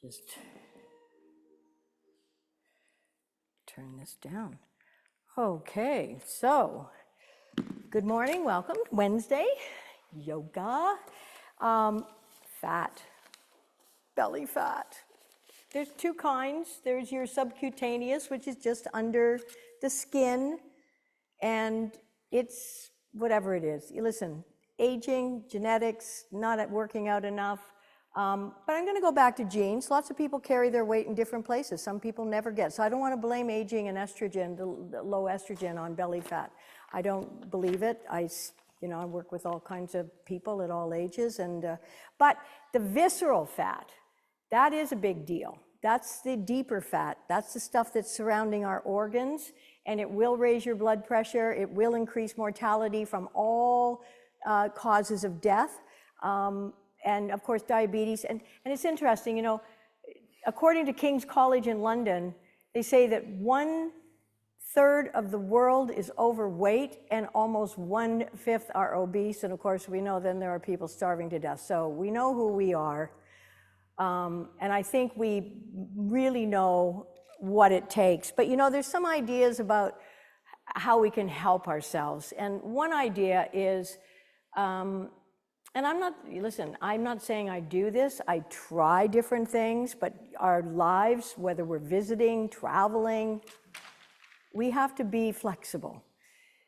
Just turn this down. Okay, so good morning, welcome. Wednesday, yoga, fat, belly fat. There's two kinds. There's your subcutaneous, which is just under the skin, and it's whatever it is. Listen, aging, genetics, not working out enough. But I'm going to go back to genes. Lots of people carry their weight in different places. Some people never get. So I don't want to blame aging and estrogen, the low estrogen on belly fat. I don't believe it. I work with all kinds of people at all ages. But the visceral fat, that is a big deal. That's the deeper fat. That's the stuff that's surrounding our organs. And it will raise your blood pressure. It will increase mortality from all causes of death. And of course, diabetes. And it's interesting, according to King's College in London, they say that 1/3 of the world is overweight and almost 1/5 are obese. And of course, we know then there are people starving to death. So we know who we are. And I think we really know what it takes. But there's some ideas about how we can help ourselves. And one idea is, and I'm not saying I do this. I try different things, but our lives, whether we're visiting, traveling, we have to be flexible.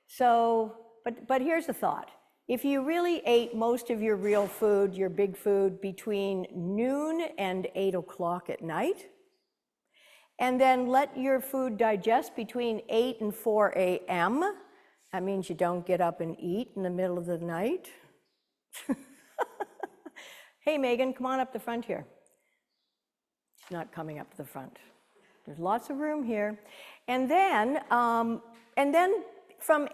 So, but here's the thought. If you really ate most of your real food, your big food, between noon and 8 o'clock at night, and then let your food digest between 8 and 4 a.m., that means you don't get up and eat in the middle of the night. Hey, Megan, come on up the front here. She's not coming up to the front. There's lots of room here. And then from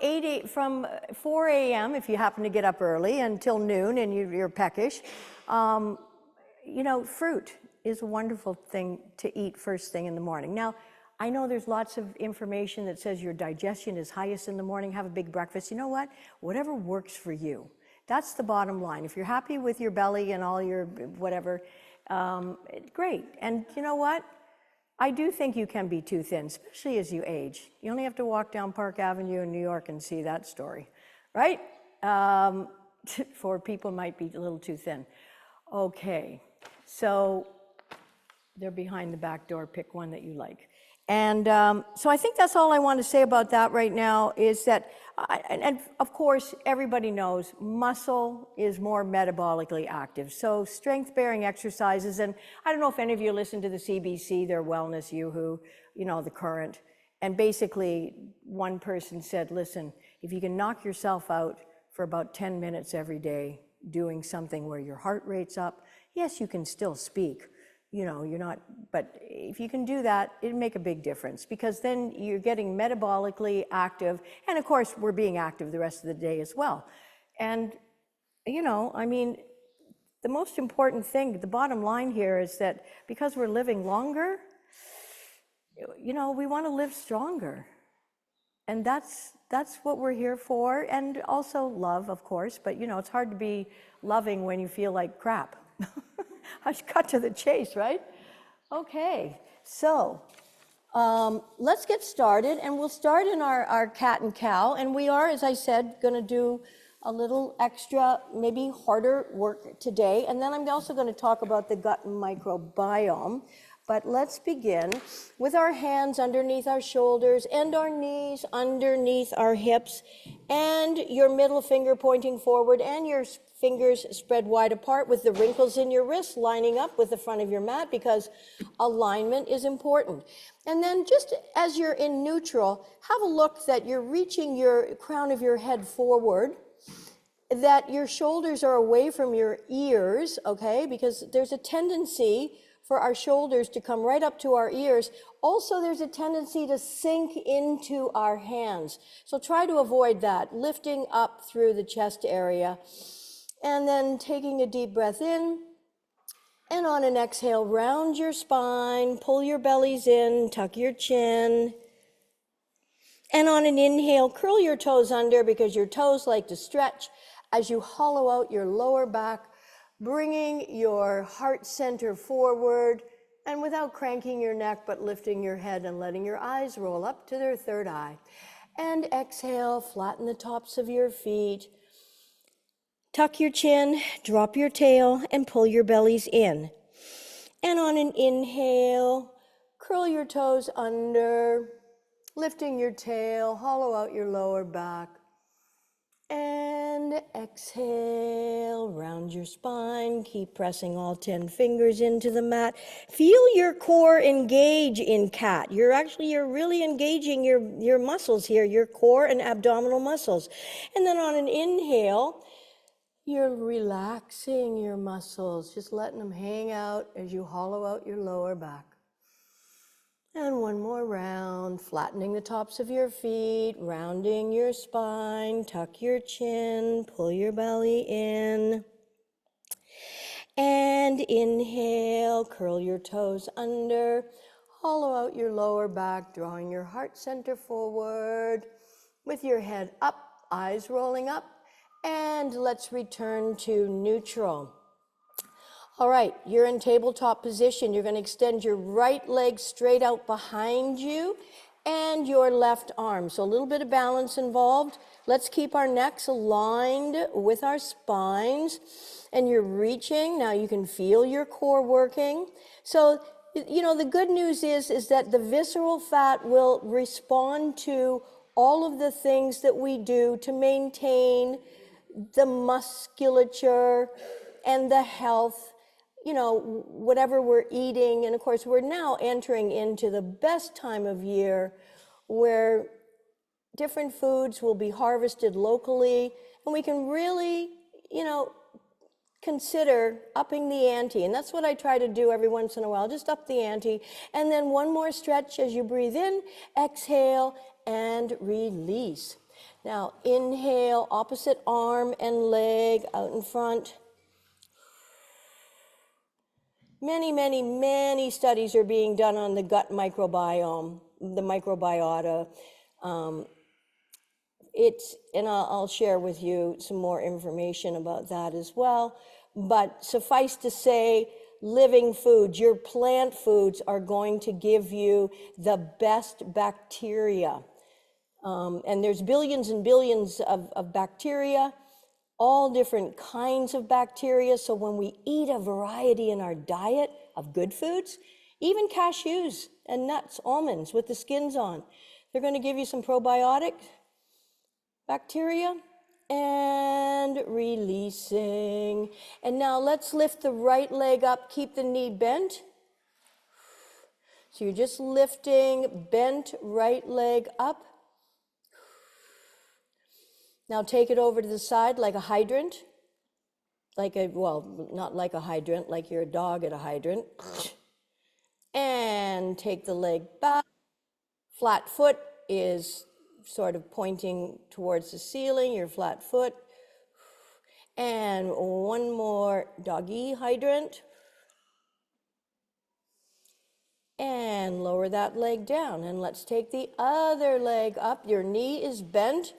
4 a.m., if you happen to get up early, until noon and you're peckish, fruit is a wonderful thing to eat first thing in the morning. Now, I know there's lots of information that says your digestion is highest in the morning, have a big breakfast. You know what? Whatever works for you. That's the bottom line. If you're happy with your belly and all your whatever, great. And you know what? I do think you can be too thin, especially as you age. You only have to walk down Park Avenue in New York and see that story, right? For people might be a little too thin. Okay, so they're behind the back door. Pick one that you like. And so I think that's all I want to say about that right now is that, and of course, everybody knows muscle is more metabolically active. So strength-bearing exercises, and I don't know if any of you listen to the CBC, their Wellness Yoo-Hoo, the current. And basically, one person said, listen, if you can knock yourself out for about 10 minutes every day doing something where your heart rate's up, yes, you can still speak. You're not, but if you can do that, it'll make a big difference because then you're getting metabolically active. And of course, we're being active the rest of the day as well. And, the most important thing, the bottom line here is that because we're living longer, we want to live stronger. And that's what we're here for. And also love, of course, but it's hard to be loving when you feel like crap. I just cut to the chase, right? Okay, so let's get started, and we'll start in our cat and cow, and we are, as I said, going to do a little extra, maybe harder work today, and then I'm also going to talk about the gut microbiome. But let's begin with our hands underneath our shoulders and our knees underneath our hips, and your middle finger pointing forward and your fingers spread wide apart with the wrinkles in your wrists lining up with the front of your mat because alignment is important. And then just as you're in neutral, have a look that you're reaching your crown of your head forward, that your shoulders are away from your ears, okay? Because there's a tendency for our shoulders to come right up to our ears. Also, there's a tendency to sink into our hands. So try to avoid that, lifting up through the chest area. And then taking a deep breath in, and on an exhale, round your spine, pull your bellies in, tuck your chin. And on an inhale, curl your toes under because your toes like to stretch as you hollow out your lower back, bringing your heart center forward, And without cranking your neck, but lifting your head and letting your eyes roll up to their third eye. And exhale, flatten the tops of your feet. Tuck your chin, drop your tail, and pull your bellies in. And on an inhale, curl your toes under, lifting your tail, hollow out your lower back. And exhale, round your spine, keep pressing all 10 fingers into the mat. Feel your core engage in cat. You're really engaging your muscles here, your core and abdominal muscles. And then on an inhale, you're relaxing your muscles, just letting them hang out as you hollow out your lower back. And one more round, flattening the tops of your feet, rounding your spine, tuck your chin, pull your belly in. And inhale, curl your toes under, hollow out your lower back, drawing your heart center forward with your head up, eyes rolling up. And let's return to neutral. All right, you're in tabletop position. You're going to extend your right leg straight out behind you and your left arm. So a little bit of balance involved. Let's keep our necks aligned with our spines. And you're reaching. Now you can feel your core working. So, you know, the good news is that the visceral fat will respond to all of the things that we do to maintain the musculature and the health, you know, whatever we're eating. And of course, we're now entering into the best time of year where different foods will be harvested locally, and we can really, you know, consider upping the ante. And that's what I try to do every once in a while, just up the ante. And then one more stretch as you breathe in, exhale, and release. Now, inhale, opposite arm and leg out in front. Many studies are being done on the gut microbiome, the microbiota. And I'll share with you some more information about that as well. But suffice to say, living foods, your plant foods are going to give you the best bacteria. And there's billions and billions of bacteria, all different kinds of bacteria. So when we eat a variety in our diet of good foods, even cashews and nuts, almonds with the skins on, they're going to give you some probiotic bacteria. And releasing. And now let's lift the right leg up, keep the knee bent. So you're just lifting, bent right leg up. Now take it over to the side like a hydrant. Well, not like a hydrant, like you're a dog at a hydrant. And take the leg back. Flat foot is sort of pointing towards the ceiling, your flat foot. And one more doggy hydrant. And lower that leg down. And let's take the other leg up. Your knee is bent.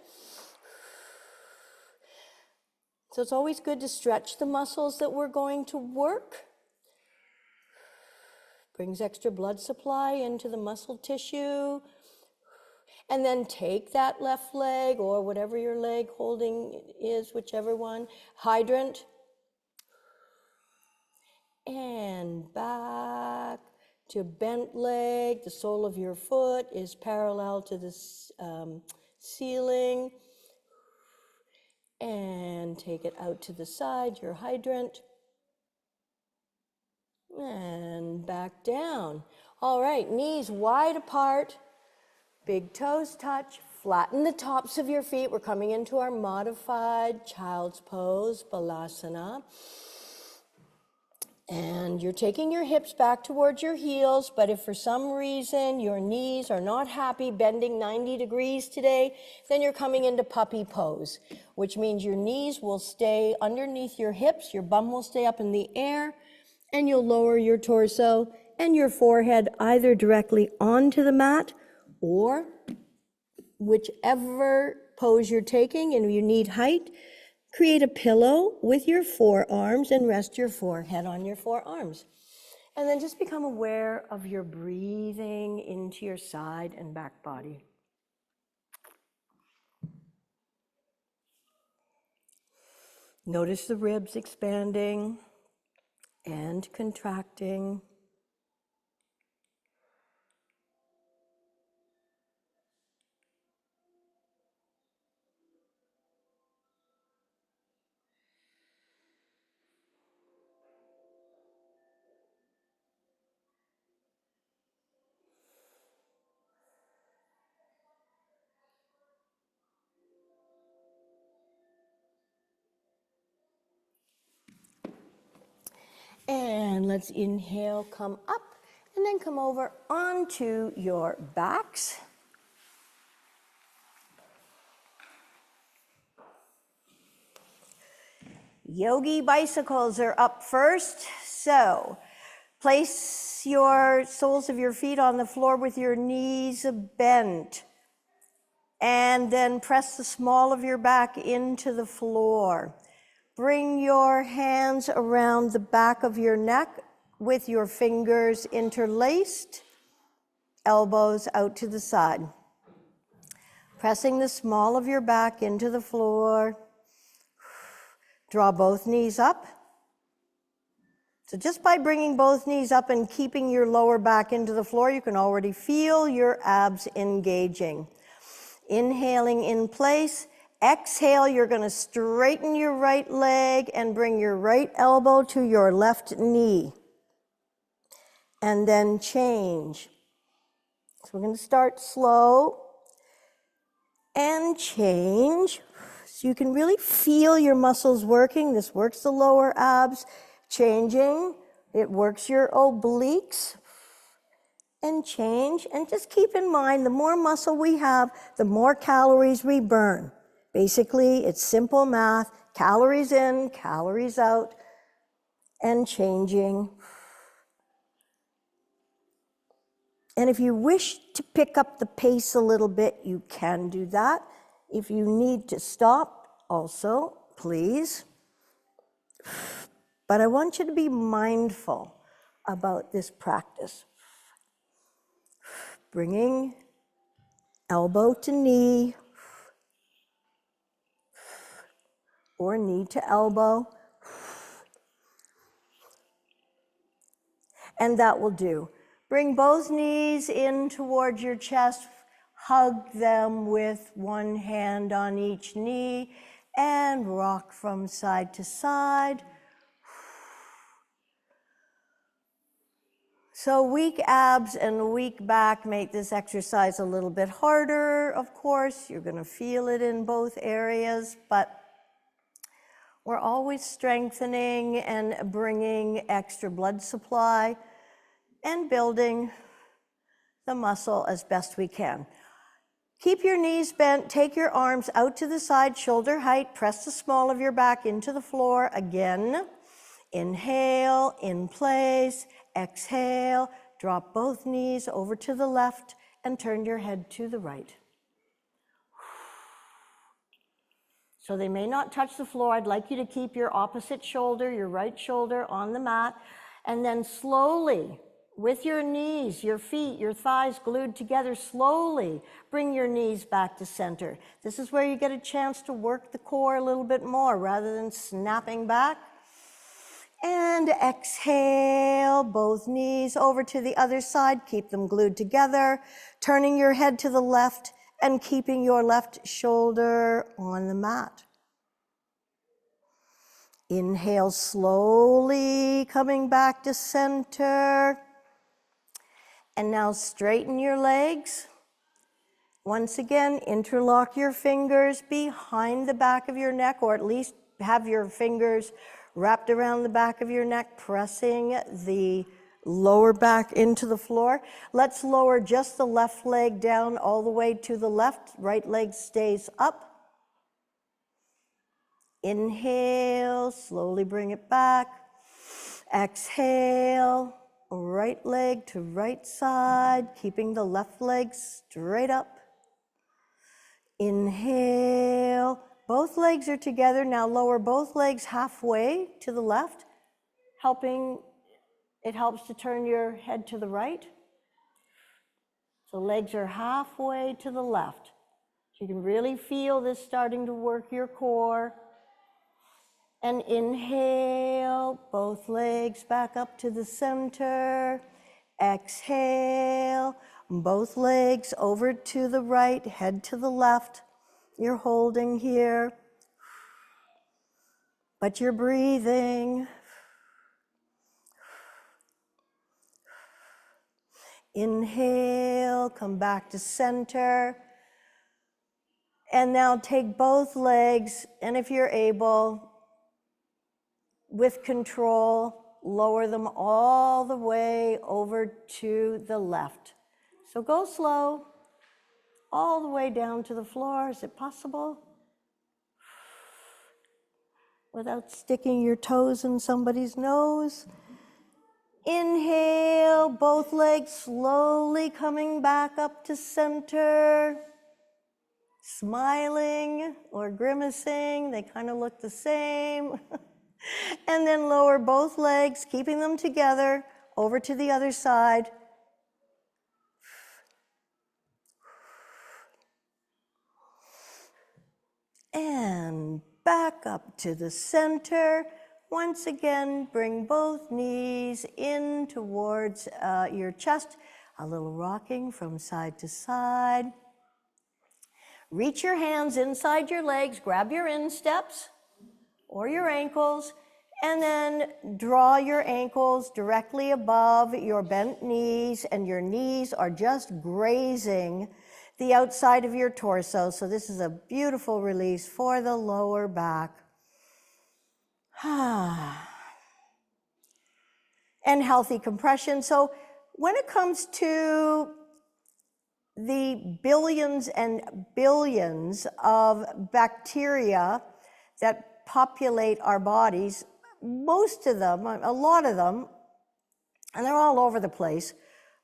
So it's always good to stretch the muscles that we're going to work. Brings extra blood supply into the muscle tissue. And then take that left leg, or whatever your leg holding is, whichever one, hydrant. And back to bent leg. The sole of your foot is parallel to the ceiling. And take it out to the side, your hydrant. And back down. All right, knees wide apart. Big toes touch. Flatten the tops of your feet. We're coming into our modified child's pose, Balasana. And you're taking your hips back towards your heels, but if for some reason your knees are not happy bending 90 degrees today, then you're coming into puppy pose, which means your knees will stay underneath your hips, your bum will stay up in the air, and you'll lower your torso and your forehead either directly onto the mat, or whichever pose you're taking and you need height, create a pillow with your forearms and rest your forehead on your forearms. And then just become aware of your breathing into your side and back body. Notice the ribs expanding and contracting. And let's inhale, come up, and then come over onto your backs. Yogi bicycles are up first. So place your soles of your feet on the floor with your knees bent. And then press the small of your back into the floor. Bring your hands around the back of your neck with your fingers interlaced, elbows out to the side. Pressing the small of your back into the floor. Draw both knees up. So just by bringing both knees up and keeping your lower back into the floor, you can already feel your abs engaging. Inhaling in place. Exhale, you're going to straighten your right leg and bring your right elbow to your left knee. And then change. So we're going to start slow and change. So you can really feel your muscles working. This works the lower abs. Changing. It works your obliques. And change. And just keep in mind, the more muscle we have, the more calories we burn. Basically, it's simple math, calories in, calories out, and changing. And if you wish to pick up the pace a little bit, you can do that. If you need to stop, also, please. But I want you to be mindful about this practice. Bringing elbow to knee, or knee to elbow. And that will do. Bring both knees in towards your chest. Hug them with one hand on each knee and rock from side to side. So weak abs and weak back make this exercise a little bit harder, of course. You're going to feel it in both areas, but we're always strengthening and bringing extra blood supply and building the muscle as best we can. Keep your knees bent, take your arms out to the side, shoulder height, press the small of your back into the floor again. Inhale, in place, exhale, drop both knees over to the left and turn your head to the right. So they may not touch the floor. I'd like you to keep your opposite shoulder, your right shoulder on the mat, and then slowly, with your knees, your feet, your thighs glued together, slowly bring your knees back to center. This is where you get a chance to work the core a little bit more rather than snapping back. And exhale, both knees over to the other side. Keep them glued together, turning your head to the left and keeping your left shoulder on the mat. Inhale slowly, coming back to center. And now straighten your legs. Once again, interlock your fingers behind the back of your neck, or at least have your fingers wrapped around the back of your neck, pressing the lower back into the floor. Let's lower just the left leg down all the way to the left. Right leg stays up. Inhale, slowly bring it back. Exhale, right leg to right side, keeping the left leg straight up. Inhale, both legs are together. Now lower both legs halfway to the left, helping it helps to turn your head to the right. So legs are halfway to the left. You can really feel this starting to work your core. And inhale, both legs back up to the center. Exhale, both legs over to the right, head to the left. You're holding here, but you're breathing. Inhale, come back to center. And now take both legs, and if you're able, with control, lower them all the way over to the left. So go slow, all the way down to the floor. Is it possible? Without sticking your toes in somebody's nose. Inhale, both legs slowly coming back up to center. Smiling or grimacing, they kind of look the same. And then lower both legs, keeping them together, over to the other side. And back up to the center. Once again, bring both knees in towards your chest. A little rocking from side to side. Reach your hands inside your legs, grab your insteps or your ankles, and then draw your ankles directly above your bent knees, and your knees are just grazing the outside of your torso. So this is a beautiful release for the lower back. And healthy compression. So when it comes to the billions and billions of bacteria that populate our bodies, most of them, a lot of them, and they're all over the place,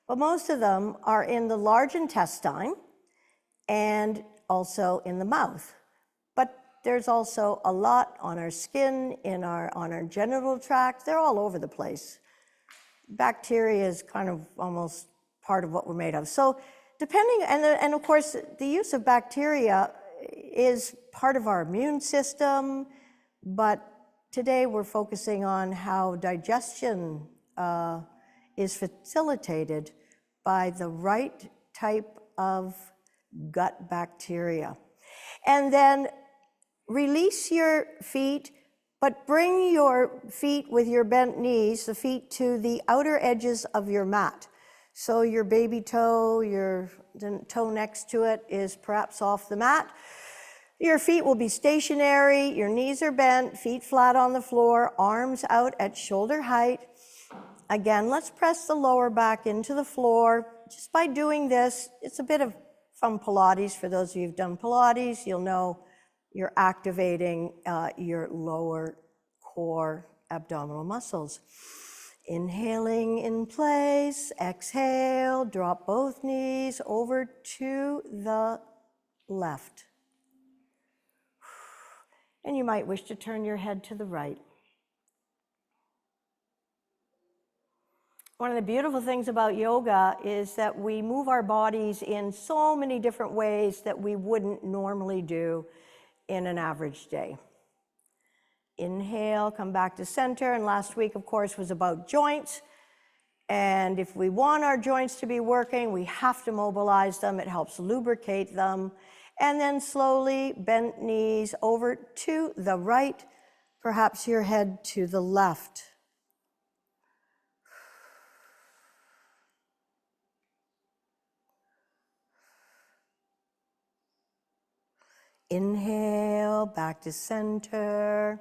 but most of them are in the large intestine and also in the mouth. But there's also a lot on our skin, on our genital tract. They're all over the place. Bacteria is kind of almost part of what we're made of. So depending, and of course, the use of bacteria is part of our immune system, but today we're focusing on how digestion is facilitated by the right type of gut bacteria. And then release your feet, but bring your feet with your bent knees, the feet to the outer edges of your mat. So your baby toe, the toe next to it is perhaps off the mat. Your feet will be stationary, your knees are bent, feet flat on the floor, arms out at shoulder height. Again, let's press the lower back into the floor. Just by doing this, it's a bit of from Pilates. For those of you who've done Pilates, you'll know you're activating your lower core abdominal muscles. Inhaling in place, exhale, drop both knees over to the left. And you might wish to turn your head to the right. One of the beautiful things about yoga is that we move our bodies in so many different ways that we wouldn't normally do in an average day. Inhale, come back to center, and last week, of course, was about joints. And if we want our joints to be working, we have to mobilize them. It helps lubricate them. And then slowly bend knees over to the right, perhaps your head to the left. Inhale, back to center.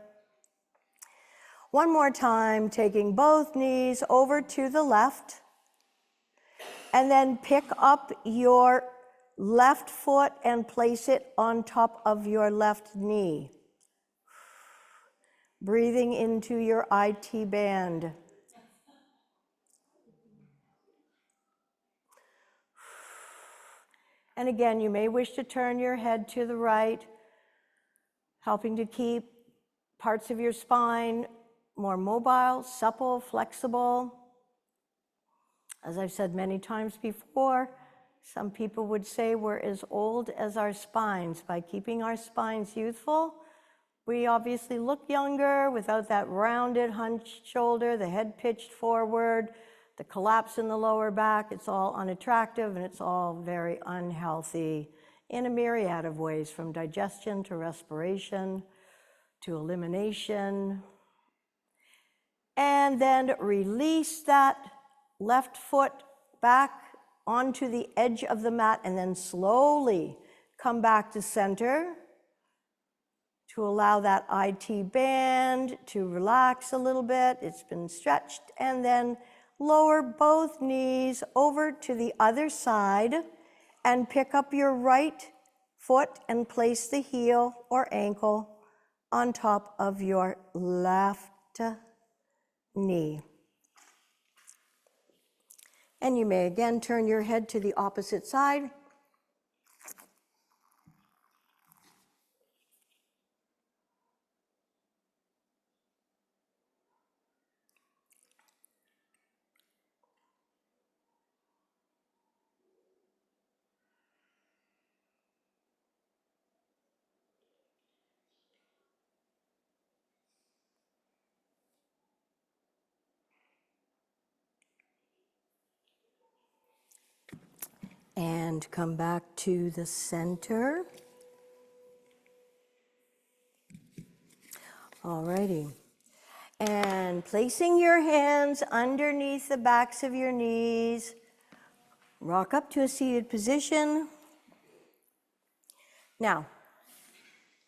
One more time, taking both knees over to the left. And then pick up your left foot and place it on top of your left knee. Breathing into your IT band. And again, you may wish to turn your head to the right, helping to keep parts of your spine more mobile, supple, flexible. As I've said many times before, some people would say we're as old as our spines. By keeping our spines youthful, we obviously look younger without that rounded, hunched shoulder, the head pitched forward, the collapse in the lower back. It's all unattractive and it's all very unhealthy in a myriad of ways, from digestion to respiration to elimination. And then release that left foot back onto the edge of the mat and then slowly come back to center to allow that IT band to relax a little bit. It's been stretched. And then lower both knees over to the other side and pick up your right foot and place the heel or ankle on top of your left knee. And you may again turn your head to the opposite side. And come back to the center. Alrighty. And placing your hands underneath the backs of your knees, rock up to a seated position. Now,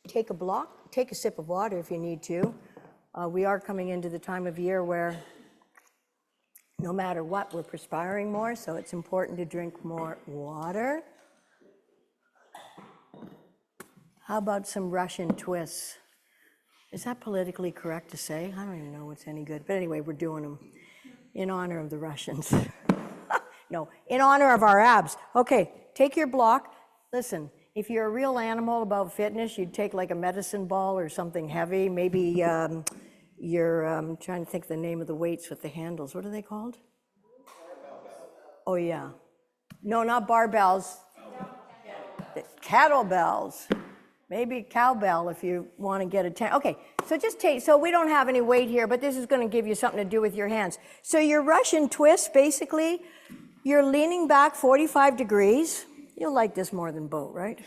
take a sip of water if you need to. We are coming into the time of year where no matter what, we're perspiring more, so it's important to drink more water. How about some Russian twists? Is that politically correct to say? I don't even know what's any good. But anyway, we're doing them in honor of the Russians. No, in honor of our abs. Okay, take your block. Listen, if you're a real animal about fitness, you'd take like a medicine ball or something heavy. Maybe you're trying to think the name of the weights with the handles. What are they called? Oh, yeah. No, not barbells. Kettlebells. Maybe cowbell if you want to get a tan. Okay, so just take, so we don't have any weight here, but this is going to give you something to do with your hands. So your Russian twist, basically, you're leaning back 45 degrees. You'll like this more than boat, right?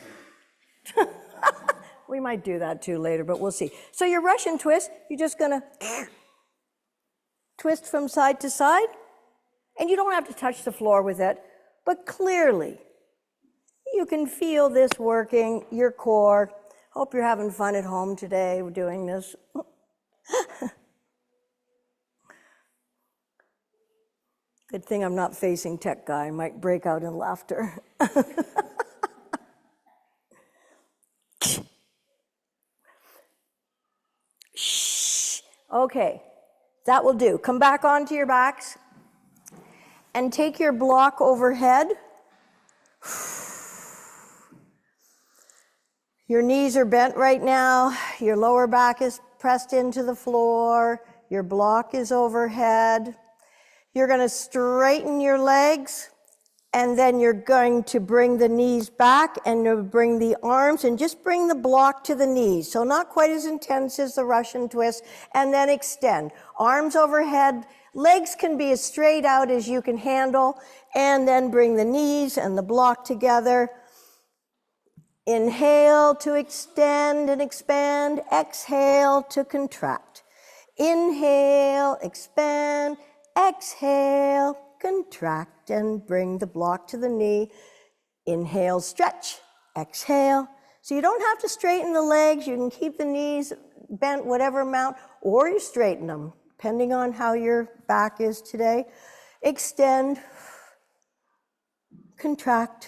We might do that too later, but we'll see. So your Russian twist, you're just going to twist from side to side, and you don't have to touch the floor with it, but clearly, you can feel this working, your core. Hope you're having fun at home today doing this. Good thing I'm not facing tech guy. I might break out in laughter. Shh. Okay, that will do. Come back onto your backs and take your block overhead. Your knees are bent right now, your lower back is pressed into the floor, your block is overhead. You're going to straighten your legs, and then you're going to bring the knees back and you'll bring the arms and just bring the block to the knees. So not quite as intense as the Russian twist, and then extend. Arms overhead, legs can be as straight out as you can handle, and then bring the knees and the block together. Inhale to extend and expand. Exhale to contract. Inhale, expand. Exhale, contract, and bring the block to the knee. Inhale, stretch. Exhale. So you don't have to straighten the legs. You can keep the knees bent whatever amount, or you straighten them, depending on how your back is today. Extend, contract,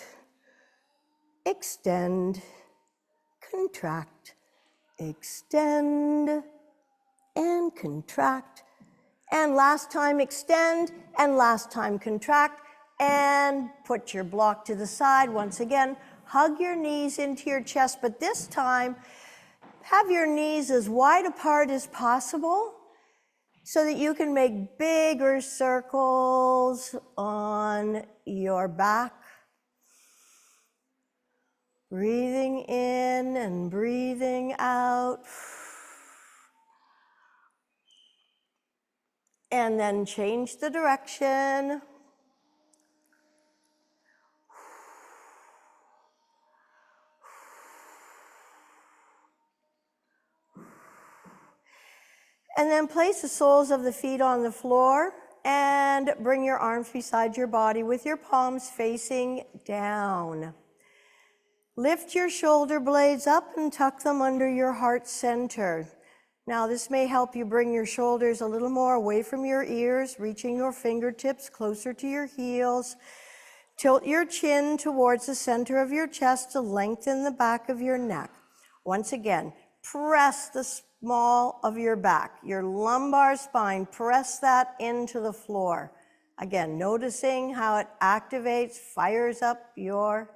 extend, contract, extend, and contract. And last time extend, and last time contract, and put your block to the side. Once again, hug your knees into your chest, but this time, have your knees as wide apart as possible so that you can make bigger circles on your back. Breathing in and breathing out. And then change the direction. And then place the soles of the feet on the floor and bring your arms beside your body with your palms facing down. Lift your shoulder blades up and tuck them under your heart center. Now this may help you bring your shoulders a little more away from your ears, reaching your fingertips closer to your heels. Tilt your chin towards the center of your chest to lengthen the back of your neck. Once again, press the small of your back, your lumbar spine, press that into the floor. Again, noticing how it activates, fires up your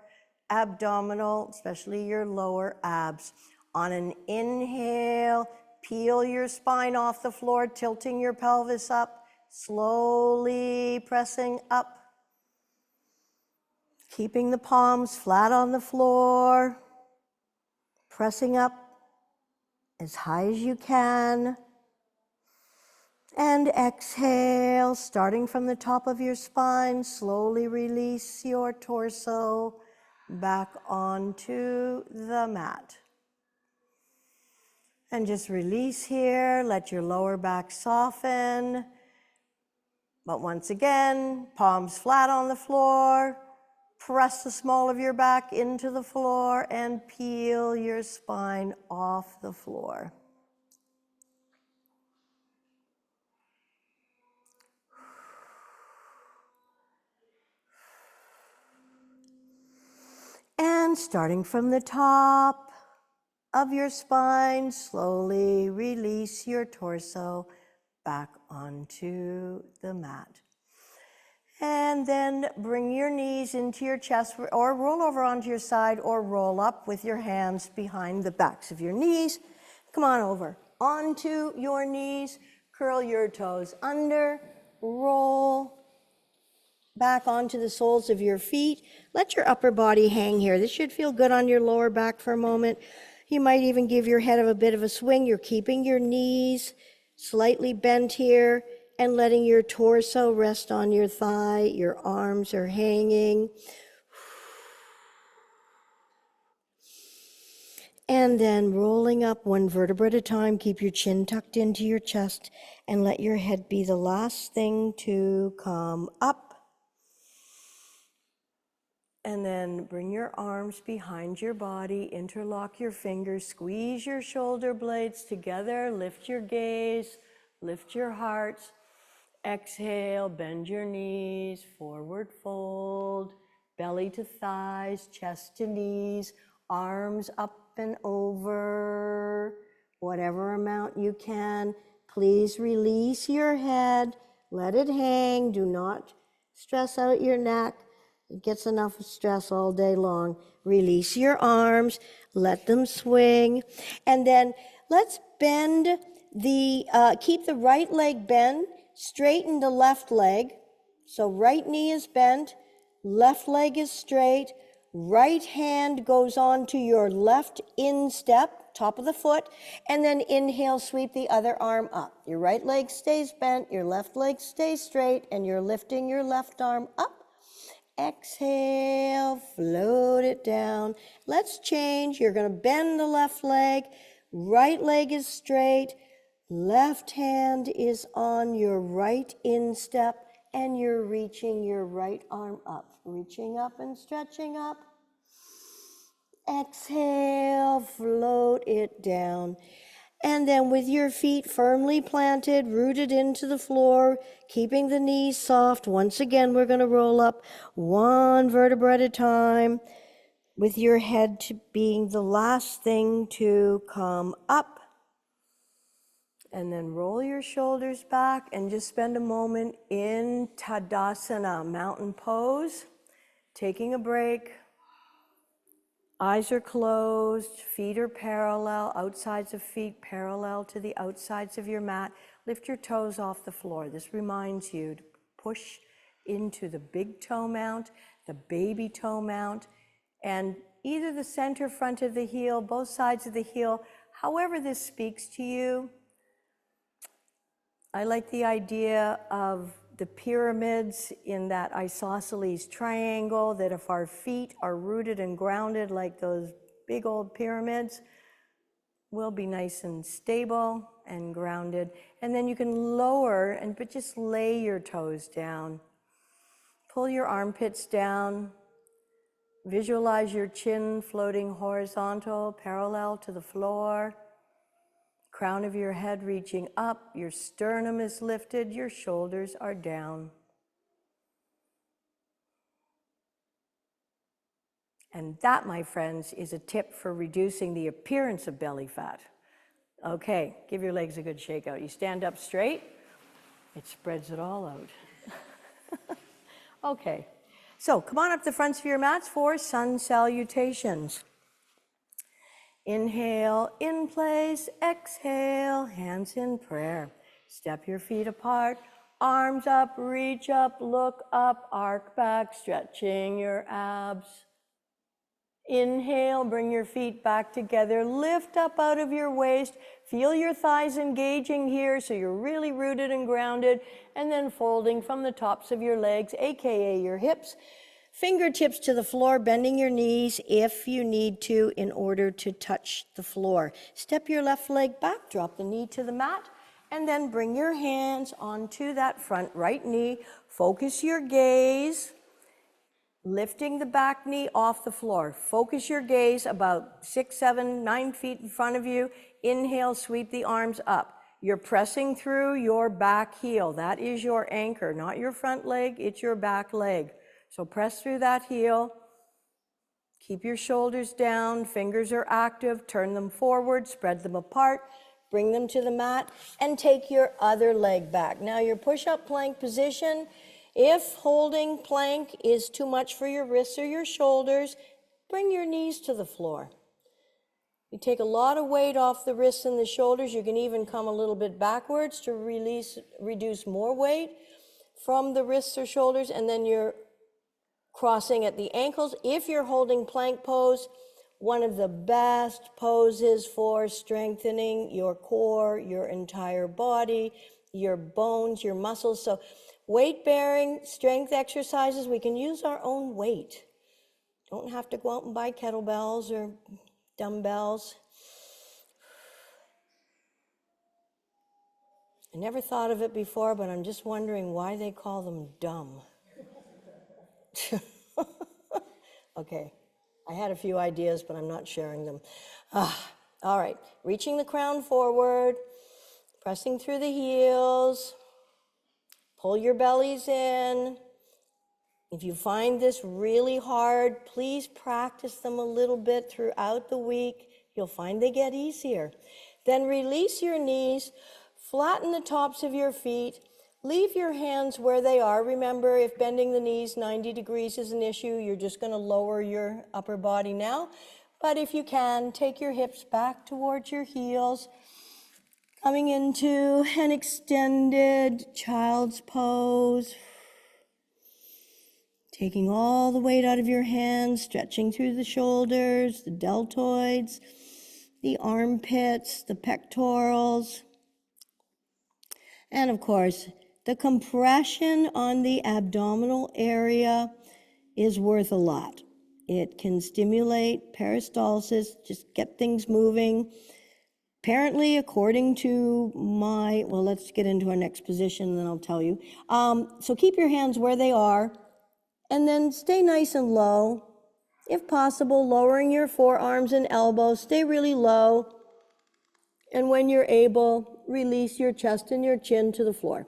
abdominal, especially your lower abs. On an inhale, peel your spine off the floor, tilting your pelvis up, slowly pressing up. Keeping the palms flat on the floor, pressing up as high as you can. And exhale, starting from the top of your spine, slowly release your torso back onto the mat. And just release here, let your lower back soften. But once again, palms flat on the floor. Press the small of your back into the floor and peel your spine off the floor. And starting from the top of your spine, slowly release your torso back onto the mat. And then bring your knees into your chest or roll over onto your side or roll up with your hands behind the backs of your knees. Come on over onto your knees, curl your toes under, roll back onto the soles of your feet. Let your upper body hang here. This should feel good on your lower back for a moment. You might even give your head a bit of a swing. You're keeping your knees slightly bent here and letting your torso rest on your thigh. Your arms are hanging. And then rolling up one vertebra at a time. Keep your chin tucked into your chest and let your head be the last thing to come up. And then bring your arms behind your body, interlock your fingers, squeeze your shoulder blades together, lift your gaze, lift your heart. Exhale, bend your knees, forward fold, belly to thighs, chest to knees, arms up and over, whatever amount you can. Please release your head, let it hang, do not stress out your neck. It gets enough stress all day long. Release your arms, let them swing, and then let's bend keep the right leg bent, straighten the left leg. So right knee is bent, left leg is straight, right hand goes on to your left instep, top of the foot, and then inhale, sweep the other arm up. Your right leg stays bent, your left leg stays straight, and you're lifting your left arm up. Exhale, float it down. Let's change. You're going to bend the left leg. Right leg is straight. Left hand is on your right instep, and you're reaching your right arm up. Reaching up and stretching up. Exhale, float it down. And then with your feet firmly planted, rooted into the floor, keeping the knees soft, once again, we're going to roll up one vertebra at a time, with your head being the last thing to come up. And then roll your shoulders back and just spend a moment in Tadasana, mountain pose, taking a break. Eyes are closed, feet are parallel, outsides of feet parallel to the outsides of your mat. lift your toes off the floor. This reminds you to push into the big toe mount, the baby toe mount, and either the center front of the heel, both sides of the heel, however this speaks to you. I like the idea of the pyramids in that isosceles triangle, that if our feet are rooted and grounded like those big old pyramids, we'll be nice and stable and grounded. And then you can lower, but just lay your toes down. Pull your armpits down. Visualize your chin floating horizontal, parallel to the floor. Crown of your head reaching up, your sternum is lifted, your shoulders are down. And that, my friends, is a tip for reducing the appearance of belly fat. Okay, give your legs a good shake out. You stand up straight, it spreads it all out. Okay, so come on up the fronts of your mats for sun salutations. Inhale, in place, exhale, hands in prayer. Step your feet apart, arms up, reach up, look up, arc back, stretching your abs. Inhale, bring your feet back together, lift up out of your waist, feel your thighs engaging here so you're really rooted and grounded, and then folding from the tops of your legs, aka your hips. Fingertips to the floor, bending your knees if you need to in order to touch the floor. Step your left leg back, drop the knee to the mat, and then bring your hands onto that front right knee. Focus your gaze, lifting the back knee off the floor. Focus your gaze about 6, 7, 9 feet in front of you. Inhale, sweep the arms up. You're pressing through your back heel. That is your anchor, not your front leg, it's your back leg. So press through that heel, keep your shoulders down, fingers are active, turn them forward, spread them apart, bring them to the mat, and take your other leg back. Now your push-up plank position, if holding plank is too much for your wrists or your shoulders, bring your knees to the floor. You take a lot of weight off the wrists and the shoulders, you can even come a little bit backwards to reduce more weight from the wrists or shoulders, and then you're crossing at the ankles. If you're holding plank pose, one of the best poses for strengthening your core, your entire body, your bones, your muscles. So weight bearing, strength exercises, we can use our own weight. Don't have to go out and buy kettlebells or dumbbells. I never thought of it before, but I'm just wondering why they call them dumb. Okay, I had a few ideas, but I'm not sharing them. All right, reaching the crown forward, pressing through the heels, pull your bellies in. If you find this really hard, please practice them a little bit throughout the week. You'll find they get easier. Then release your knees, flatten the tops of your feet, leave your hands where they are. Remember, if bending the knees 90 degrees is an issue, you're just going to lower your upper body now. But if you can, take your hips back towards your heels, coming into an extended child's pose. Taking all the weight out of your hands, stretching through the shoulders, the deltoids, the armpits, the pectorals. And of course, the compression on the abdominal area is worth a lot. It can stimulate peristalsis, just get things moving. Apparently, according to well, let's get into our next position and then I'll tell you. So keep your hands where they are and then stay nice and low. If possible, lowering your forearms and elbows, stay really low. And when you're able, release your chest and your chin to the floor.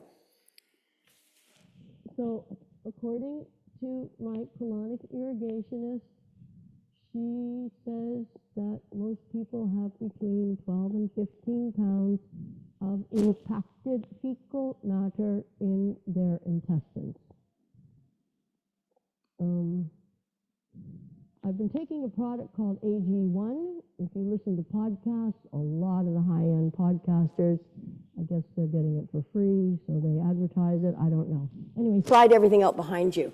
So, according to my colonic irrigationist, she says that most people have between 12 and 15 pounds of impacted fecal matter in their intestines. I I've been taking a product called AG1. If you listen to podcasts, a lot of the high-end podcasters, I guess they're getting it for free, so they advertise it. I don't know. Anyway, slide everything out behind you.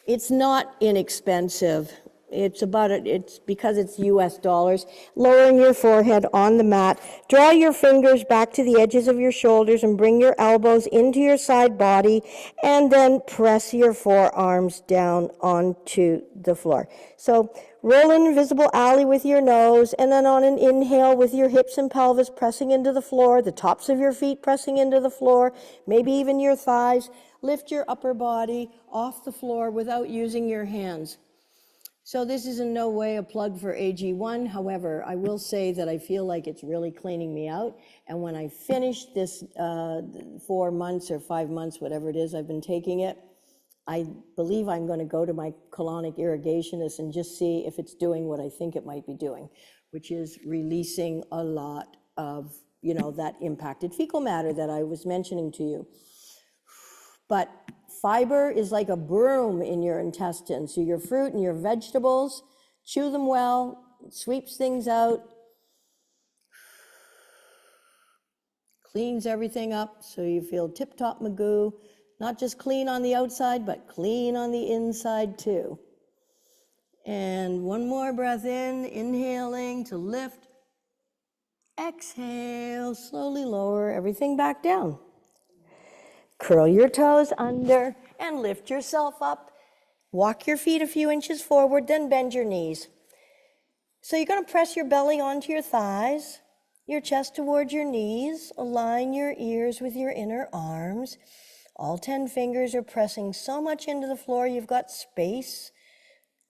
It's not inexpensive. It's because it's US dollars. Lowering your forehead on the mat. Draw your fingers back to the edges of your shoulders and bring your elbows into your side body, and then press your forearms down onto the floor. So roll an invisible alley with your nose, and then on an inhale with your hips and pelvis pressing into the floor, the tops of your feet pressing into the floor, maybe even your thighs. Lift your upper body off the floor without using your hands. So this is in no way a plug for AG1. However, I will say that I feel like it's really cleaning me out. And when I finish this 4 months or 5 months, whatever it is I've been taking it, I believe I'm going to go to my colonic irrigationist and just see if it's doing what I think it might be doing, which is releasing a lot of, that impacted fecal matter that I was mentioning to you. But fiber is like a broom in your intestines. So your fruit and your vegetables, chew them well, it sweeps things out, cleans everything up so you feel tip-top magoo, not just clean on the outside, but clean on the inside too. And one more breath in, inhaling to lift. Exhale, slowly lower everything back down. Curl your toes under and lift yourself up. Walk your feet a few inches forward, then bend your knees. So you're going to press your belly onto your thighs, your chest towards your knees. Align your ears with your inner arms. All 10 fingers are pressing so much into the floor, you've got space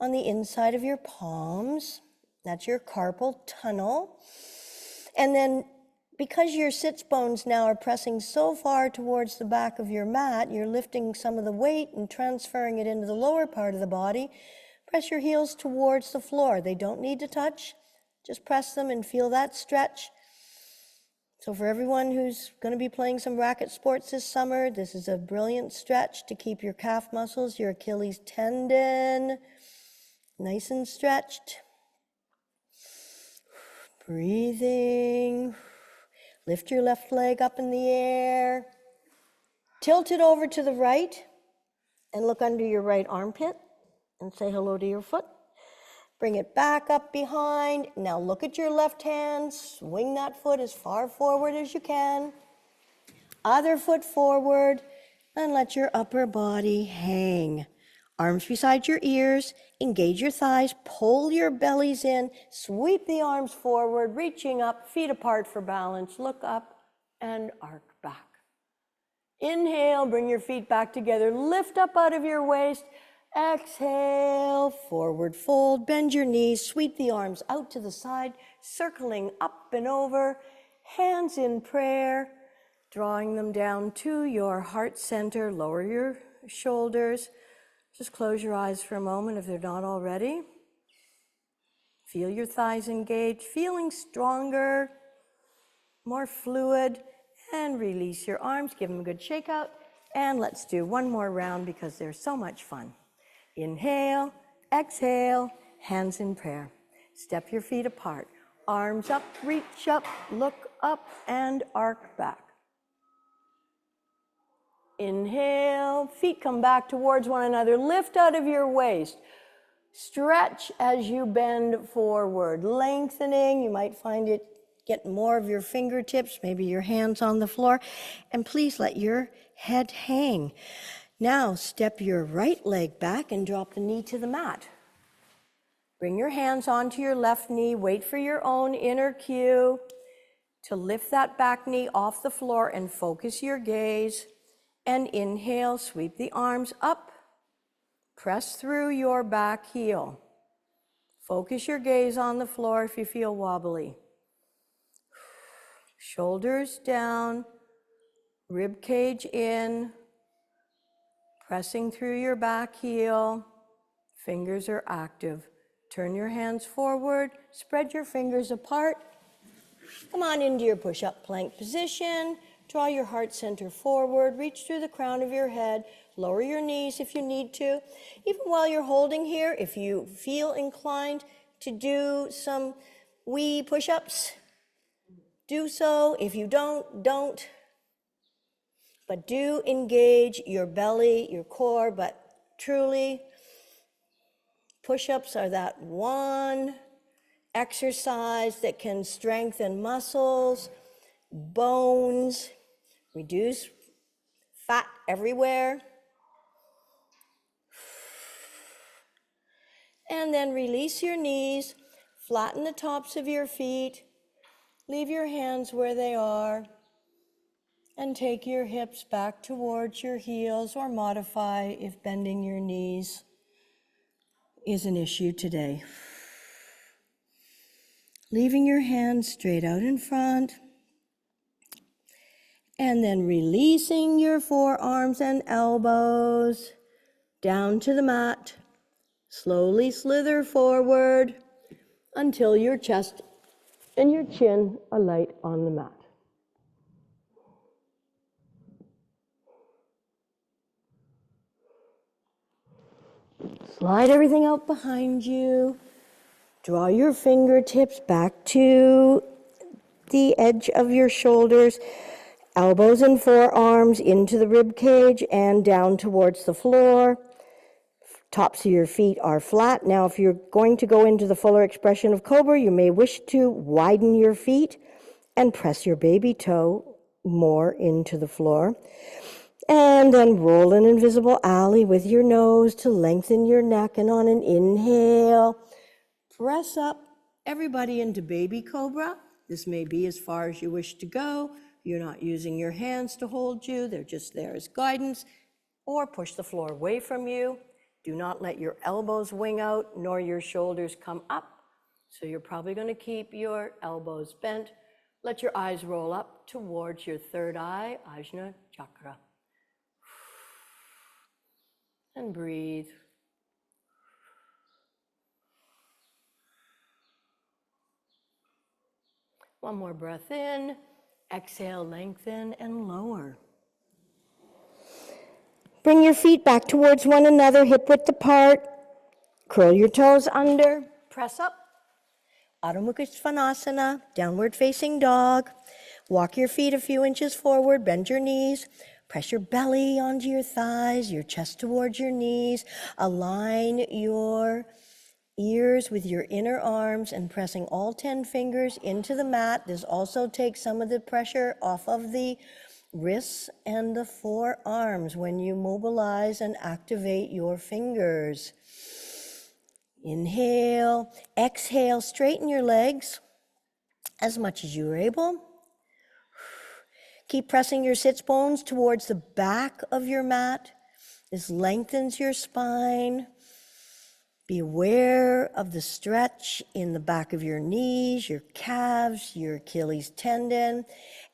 on the inside of your palms. That's your carpal tunnel. And then because your sits bones now are pressing so far towards the back of your mat, you're lifting some of the weight and transferring it into the lower part of the body. Press your heels towards the floor. They don't need to touch. Just press them and feel that stretch. So for everyone who's going to be playing some racket sports this summer, this is a brilliant stretch to keep your calf muscles, your Achilles tendon, nice and stretched. Breathing. Lift your left leg up in the air. Tilt it over to the right and look under your right armpit and say hello to your foot. Bring it back up behind. Now look at your left hand. Swing that foot as far forward as you can. Other foot forward, and let your upper body hang. Arms beside your ears. Engage your thighs. Pull your bellies in. Sweep the arms forward, reaching up, feet apart for balance. Look up and arc back. Inhale, bring your feet back together. Lift up out of your waist. Exhale, forward fold, bend your knees, sweep the arms out to the side, circling up and over, hands in prayer, drawing them down to your heart center. Lower your shoulders. Just close your eyes for a moment if they're not already. Feel your thighs engaged, feeling stronger, more fluid, and release your arms. Give them a good shake out, and let's do one more round because they're so much fun. Inhale, exhale, hands in prayer. Step your feet apart. Arms up, reach up, look up, and arc back. Inhale, feet come back towards one another. Lift out of your waist. Stretch as you bend forward. Lengthening, you might find it get more of your fingertips, maybe your hands on the floor. And please let your head hang. Now, step your right leg back and drop the knee to the mat. Bring your hands onto your left knee. Wait for your own inner cue to lift that back knee off the floor and focus your gaze. And inhale, sweep the arms up. Press through your back heel. Focus your gaze on the floor if you feel wobbly. Shoulders down, rib cage in. Pressing through your back heel, fingers are active. Turn your hands forward, spread your fingers apart. Come on into your push-up plank position. Draw your heart center forward, reach through the crown of your head, lower your knees if you need to. Even while you're holding here, if you feel inclined to do some wee push-ups, do so. If you don't. But do engage your belly, your core, but truly, push-ups are that one exercise that can strengthen muscles, bones, reduce fat everywhere. And then release your knees, flatten the tops of your feet, leave your hands where they are, and take your hips back towards your heels, or modify if bending your knees is an issue today. Leaving your hands straight out in front, and then releasing your forearms and elbows down to the mat. Slowly slither forward until your chest and your chin alight on the mat. Slide everything out behind you. Draw your fingertips back to the edge of your shoulders, elbows and forearms into the rib cage and down towards the floor. Tops of your feet are flat. Now, if you're going to go into the fuller expression of Cobra, you may wish to widen your feet and press your baby toe more into the floor. And then roll an invisible alley with your nose to lengthen your neck. And on an inhale, press up everybody into baby cobra. This may be as far as you wish to go. You're not using your hands to hold you. They're just there as guidance. Or push the floor away from you. Do not let your elbows wing out nor your shoulders come up. So you're probably going to keep your elbows bent. Let your eyes roll up towards your third eye, Ajna Chakra. And breathe. One more breath in. Exhale, lengthen and lower. Bring your feet back towards one another, hip width apart. Curl your toes under. Press up. Adho Mukha Svanasana, downward facing dog. Walk your feet a few inches forward, bend your knees. Press your belly onto your thighs, your chest towards your knees. Align your ears with your inner arms and pressing all 10 fingers into the mat. This also takes some of the pressure off of the wrists and the forearms when you mobilize and activate your fingers. Inhale, exhale, straighten your legs as much as you're able. Keep pressing your sits bones towards the back of your mat. This lengthens your spine. Be aware of the stretch in the back of your knees, your calves, your Achilles tendon,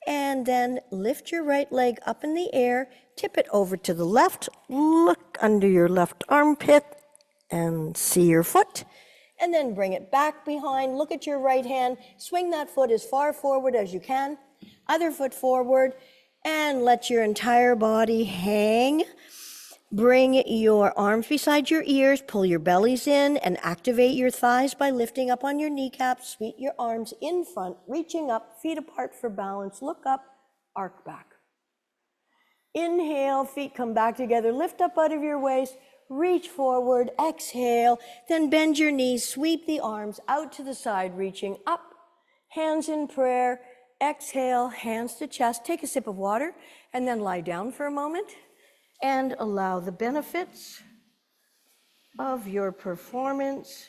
and then lift your right leg up in the air, tip it over to the left, look under your left armpit and see your foot, and then bring it back behind, look at your right hand, swing that foot as far forward as you can, other foot forward, and let your entire body hang. Bring your arms beside your ears, pull your bellies in, and activate your thighs by lifting up on your kneecaps. Sweep your arms in front, reaching up, feet apart for balance. Look up, arc back. Inhale, feet come back together, lift up out of your waist, reach forward, exhale, then bend your knees, sweep the arms out to the side, reaching up, hands in prayer, exhale, hands to chest, take a sip of water, and then lie down for a moment. And allow the benefits of your performance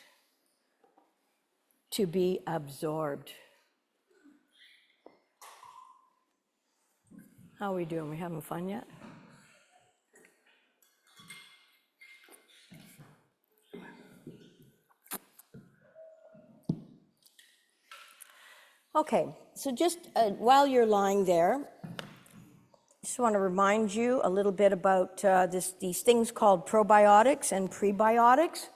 to be absorbed. How are we doing? We having fun yet? Okay, so just while you're lying there, I just want to remind you a little bit about these things called probiotics and prebiotics.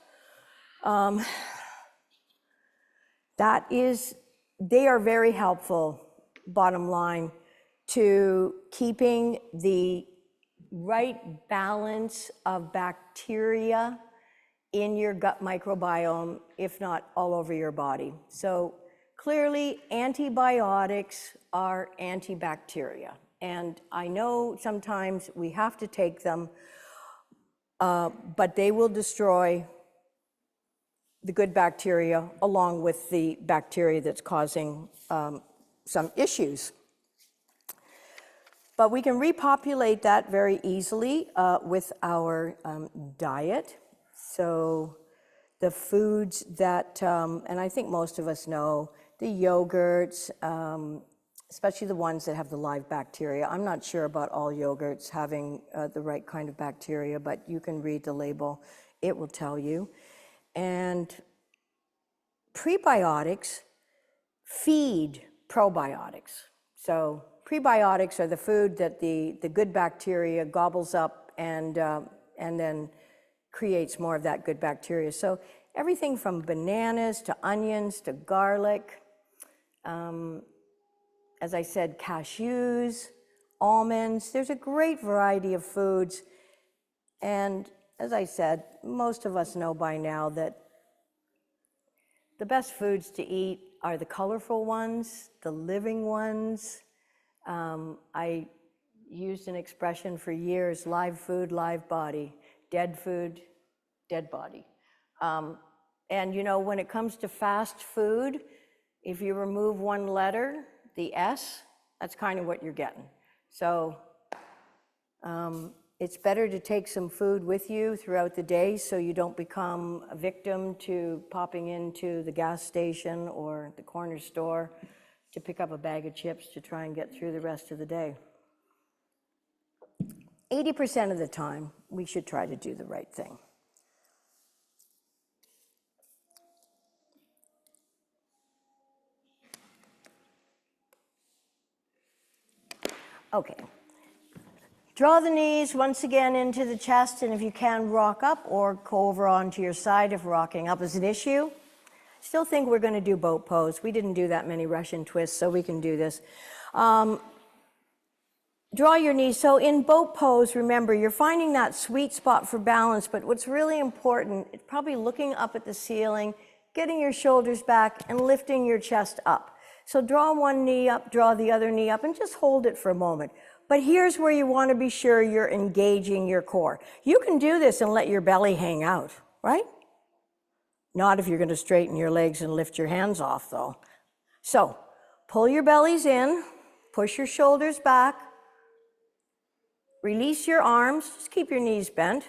They are very helpful, bottom line, to keeping the right balance of bacteria in your gut microbiome, if not all over your body. So clearly, antibiotics are antibacteria. And I know sometimes we have to take them, but they will destroy the good bacteria along with the bacteria that's causing some issues. But we can repopulate that very easily with our diet. So the foods that, and I think most of us know, the yogurts, especially the ones that have the live bacteria. I'm not sure about all yogurts having the right kind of bacteria, but you can read the label, it will tell you. And prebiotics feed probiotics. So prebiotics are the food that the good bacteria gobbles up and then creates more of that good bacteria. So everything from bananas to onions to garlic, as I said, cashews, almonds. There's a great variety of foods. And as I said, most of us know by now that the best foods to eat are the colorful ones, the living ones. I used an expression for years, live food, live body, dead food, dead body. And you know, when it comes to fast food, if you remove one letter, the S, that's kind of what you're getting. So it's better to take some food with you throughout the day so you don't become a victim to popping into the gas station or the corner store to pick up a bag of chips to try and get through the rest of the day. 80% of the time, we should try to do the right thing. Okay. Draw the knees once again into the chest, and if you can, rock up or go over onto your side if rocking up is an issue. Still think we're going to do boat pose. We didn't do that many Russian twists, so we can do this. Draw your knees. So in boat pose, remember, you're finding that sweet spot for balance, but what's really important is probably looking up at the ceiling, getting your shoulders back, and lifting your chest up. So draw one knee up, draw the other knee up, and just hold it for a moment. But here's where you want to be sure you're engaging your core. You can do this and let your belly hang out, right? Not if you're going to straighten your legs and lift your hands off, though. So pull your bellies in, push your shoulders back, release your arms, just keep your knees bent.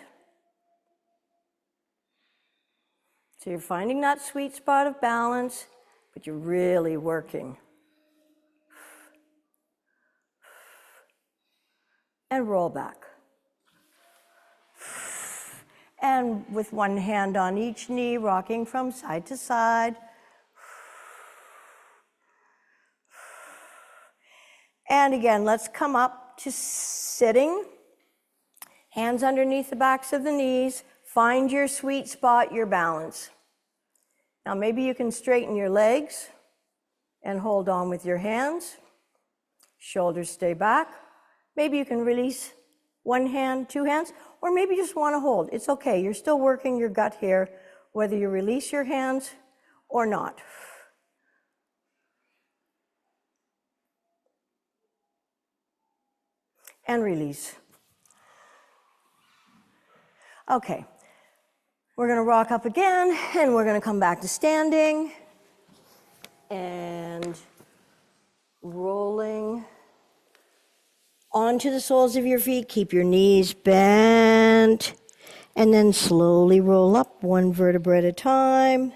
So you're finding that sweet spot of balance, but you're really working. And roll back. And with one hand on each knee, rocking from side to side. And again, let's come up to sitting. Hands underneath the backs of the knees. Find your sweet spot, your balance. Now maybe you can straighten your legs and hold on with your hands. Shoulders stay back. Maybe you can release one hand, two hands, or maybe you just want to hold. It's okay. You're still working your gut here, whether you release your hands or not. And release. Okay. We're going to rock up again, and we're going to come back to standing. And rolling onto the soles of your feet. Keep your knees bent. And then slowly roll up one vertebra at a time.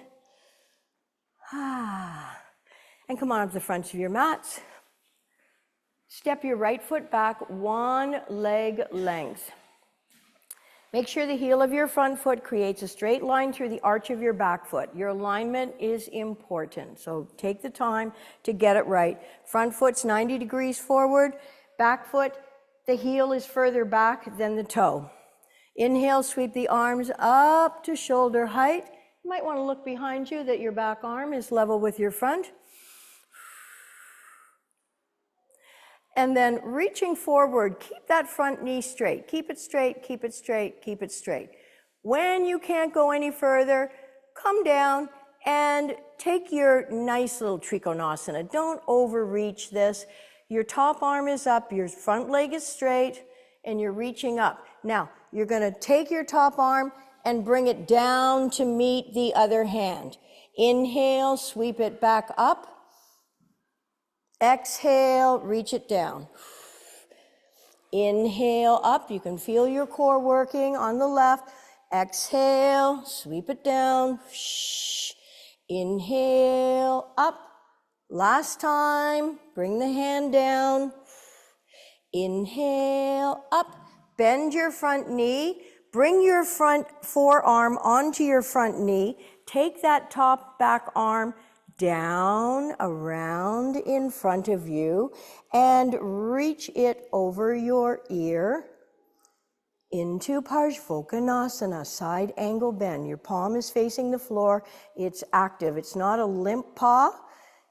And come on up to the front of your mats. Step your right foot back one leg length. Make sure the heel of your front foot creates a straight line through the arch of your back foot. Your alignment is important, so take the time to get it right. Front foot's 90 degrees forward. Back foot, the heel is further back than the toe. Inhale, sweep the arms up to shoulder height. You might want to look behind you that your back arm is level with your front. And then reaching forward, keep that front knee straight. Keep it straight, keep it straight, keep it straight. When you can't go any further, come down and take your nice little Trikonasana. Don't overreach this. Your top arm is up, your front leg is straight, and you're reaching up. Now, you're gonna take your top arm and bring it down to meet the other hand. Inhale, sweep it back up. Exhale, reach it down. Inhale up, you can feel your core working on the left. Exhale, sweep it down. Inhale up. Last time, bring the hand down. Inhale up, bend your front knee. Bring your front forearm onto your front knee. Take that top back arm down, around in front of you, and reach it over your ear into Parsvottanasana, side angle bend. Your palm is facing the floor. It's active. It's not a limp paw.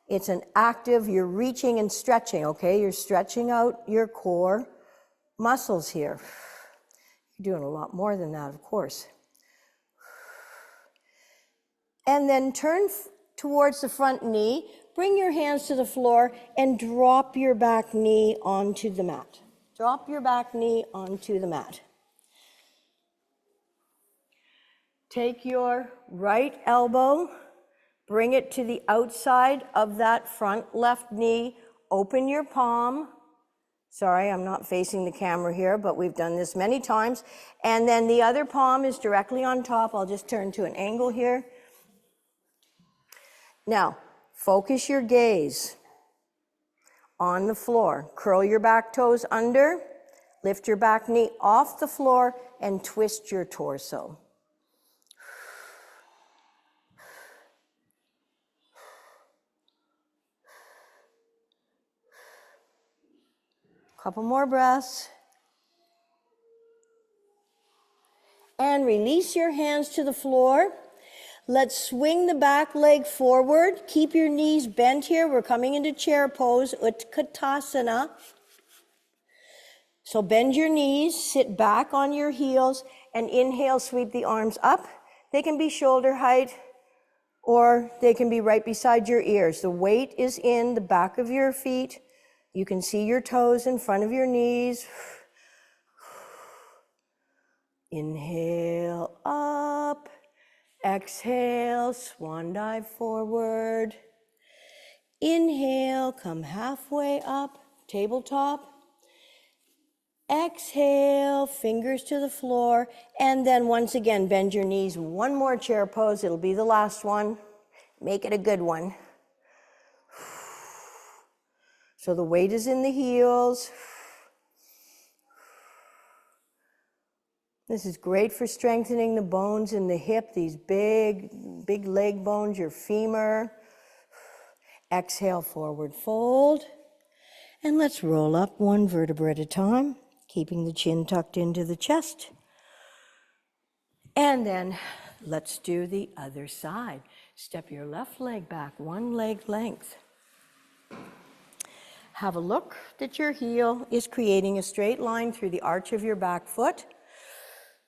It's an active, you're reaching and stretching, okay? You're stretching out your core muscles here. You're doing a lot more than that, of course. And then turn towards the front knee, bring your hands to the floor, and drop your back knee onto the mat. Drop your back knee onto the mat. Take your right elbow, bring it to the outside of that front left knee, open your palm. Sorry, I'm not facing the camera here, but we've done this many times. And then the other palm is directly on top. I'll just turn to an angle here. Now, focus your gaze on the floor. Curl your back toes under, lift your back knee off the floor, and twist your torso. Couple more breaths. And release your hands to the floor. Let's swing the back leg forward. Keep your knees bent here. We're coming into chair pose, Utkatasana. So bend your knees, sit back on your heels, and inhale, sweep the arms up. They can be shoulder height, or they can be right beside your ears. The weight is in the back of your feet. You can see your toes in front of your knees. Inhale up, exhale, swan dive forward. Inhale, come halfway up, tabletop. Exhale, fingers to the floor, and then once again, bend your knees. One more chair pose, it'll be the last one. Make it a good one. So the weight is in the heels. This is great for strengthening the bones in the hip, these big leg bones, your femur. Exhale, forward fold. And let's roll up one vertebra at a time, keeping the chin tucked into the chest. And then let's do the other side. Step your left leg back, one leg length. Have a look that your heel is creating a straight line through the arch of your back foot,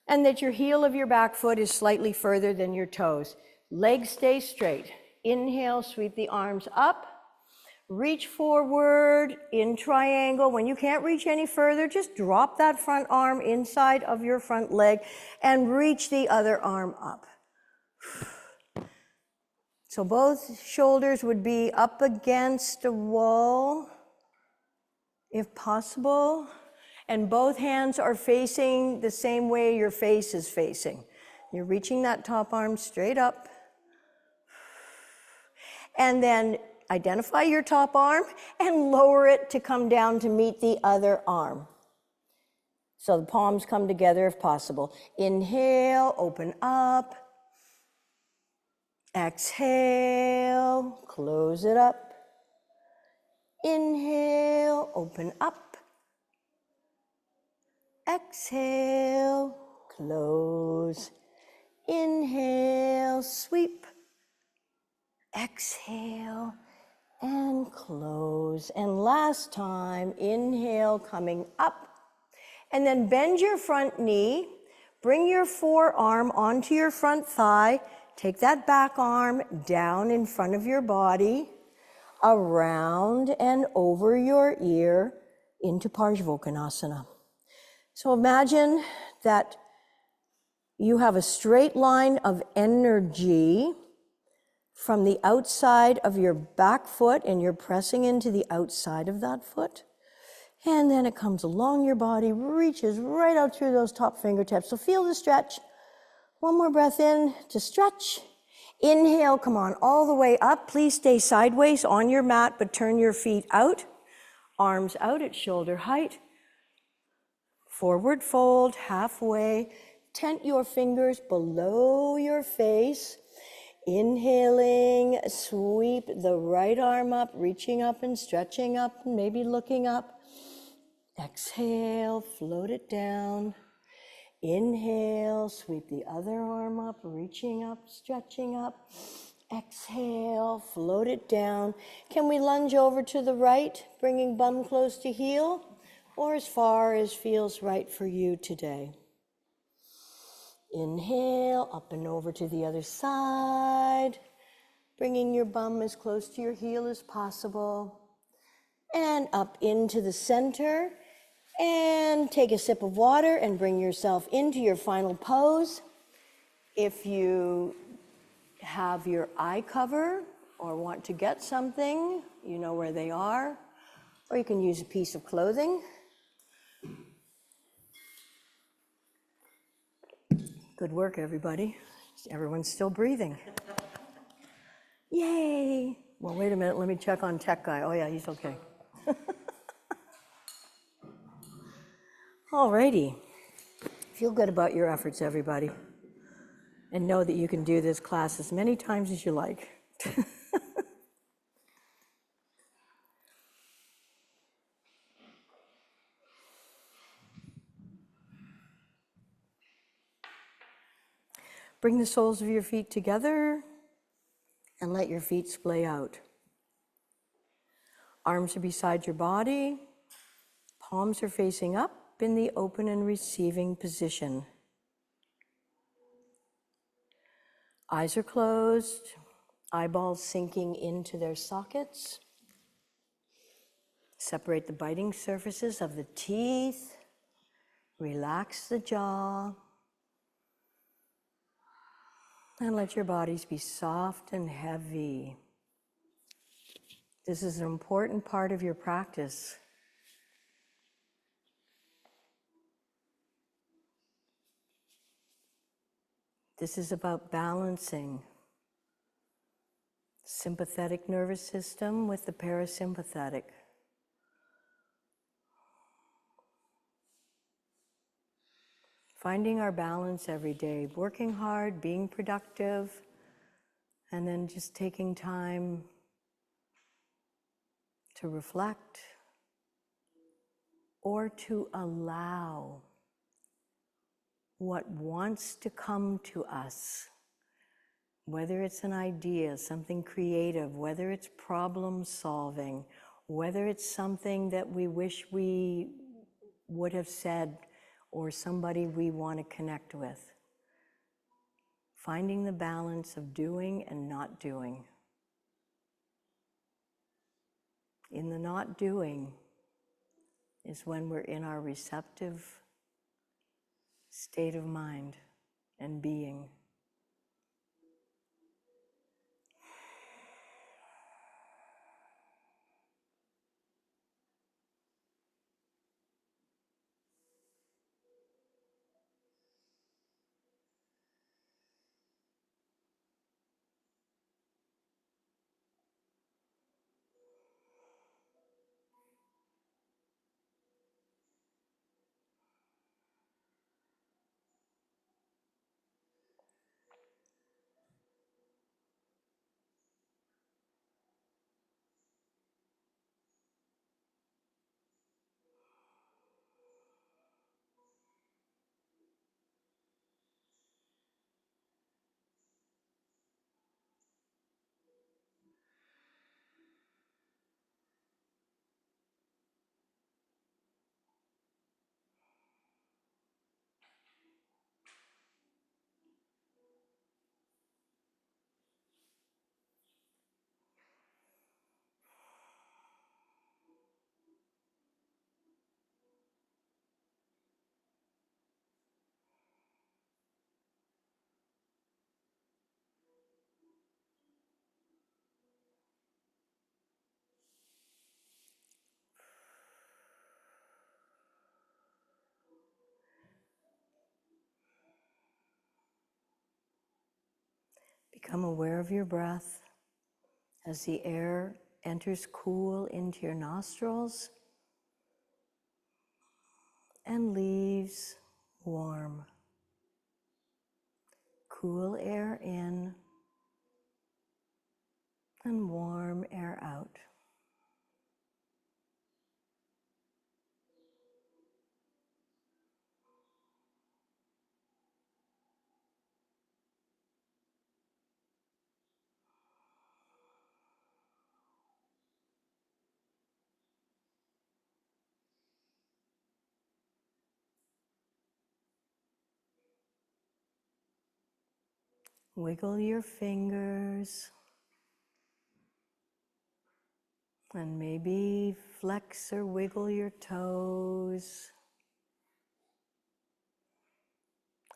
and that your heel of your back foot is slightly further than your toes. Legs stay straight. Inhale, sweep the arms up. Reach forward in triangle. When you can't reach any further, just drop that front arm inside of your front leg and reach the other arm up. So both shoulders would be up against a wall, if possible. And both hands are facing the same way your face is facing. You're reaching that top arm straight up. And then identify your top arm and lower it to come down to meet the other arm. So the palms come together if possible. Inhale, open up. Exhale, close it up. Inhale, open up. Exhale, close. Inhale, sweep. Exhale, and close. And last time, inhale, coming up. And then bend your front knee. Bring your forearm onto your front thigh. Take that back arm down in front of your body, around and over your ear into Parsvakonasana. So imagine that you have a straight line of energy from the outside of your back foot, and you're pressing into the outside of that foot. And then it comes along your body, reaches right out through those top fingertips. So feel the stretch. One more breath in to stretch. Inhale, come on, all the way up. Please stay sideways on your mat, but turn your feet out. Arms out at shoulder height. Forward fold, halfway. Tent your fingers below your face. Inhaling, sweep the right arm up, reaching up and stretching up, and maybe looking up. Exhale, float it down. Inhale, sweep the other arm up, reaching up, stretching up. Exhale, float it down. Can we lunge over to the right, bringing bum close to heel, or as far as feels right for you today? Inhale, up and over to the other side, bringing your bum as close to your heel as possible. And up into the center. And take a sip of water and bring yourself into your final pose. If you have your eye cover or want to get something, you know where they are, or you can use a piece of clothing. Good work, everybody. Everyone's still breathing. Yay! Well, wait a minute, let me check on tech guy. Oh yeah, he's okay. Alrighty. Feel good about your efforts, everybody. And know that you can do this class as many times as you like. Bring the soles of your feet together and let your feet splay out. Arms are beside your body. Palms are facing up in the open and receiving position. Eyes are closed, eyeballs sinking into their sockets. Separate the biting surfaces of the teeth. Relax the jaw. And let your bodies be soft and heavy. This is an important part of your practice. This is about balancing sympathetic nervous system with the parasympathetic. Finding our balance every day, working hard, being productive, and then just taking time to reflect or to allow what wants to come to us, whether it's an idea, something creative, whether it's problem solving, whether it's something that we wish we would have said or somebody we want to connect with. Finding the balance of doing and not doing. In the not doing is when we're in our receptive state of mind and being. Become aware of your breath as the air enters cool into your nostrils and leaves warm. Cool air in and warm air out. Wiggle your fingers and maybe flex or wiggle your toes.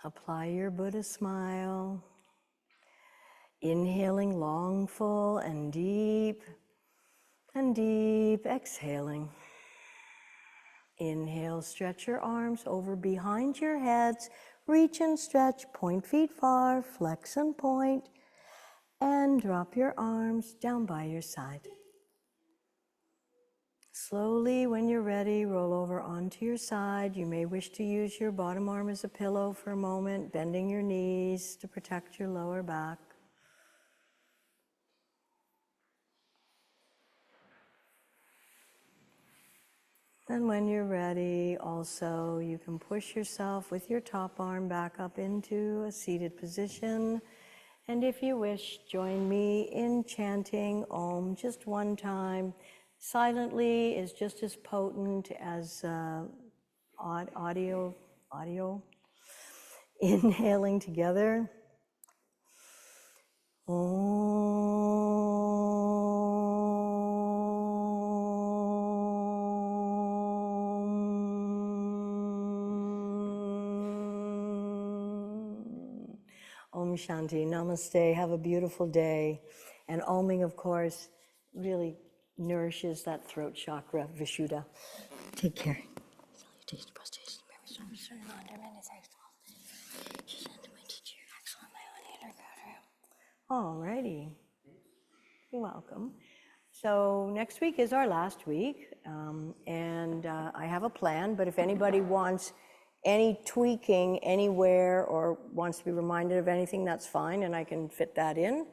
Apply your Buddha smile. Inhaling long, full, and deep, exhaling. Inhale, stretch your arms over behind your heads. Reach and stretch, point feet far, flex and point, and drop your arms down by your side. Slowly, when you're ready, roll over onto your side. You may wish to use your bottom arm as a pillow for a moment, bending your knees to protect your lower back. And when you're ready, also, you can push yourself with your top arm back up into a seated position. And if you wish, join me in chanting Om just one time. Silently is just as potent as audio. Inhaling together. Om Shanti, Namaste, have a beautiful day. And Oming, of course, really nourishes that throat chakra, Vishuddha. Take care. All righty. You're welcome. So next week is our last week, and I have a plan, but if anybody wants any tweaking anywhere or wants to be reminded of anything, that's fine, and I can fit that in.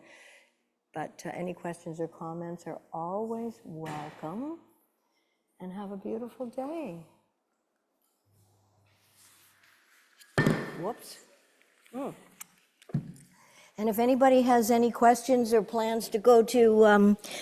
But any questions or comments are always welcome, and have a beautiful day. Whoops. And if anybody has any questions or plans to go to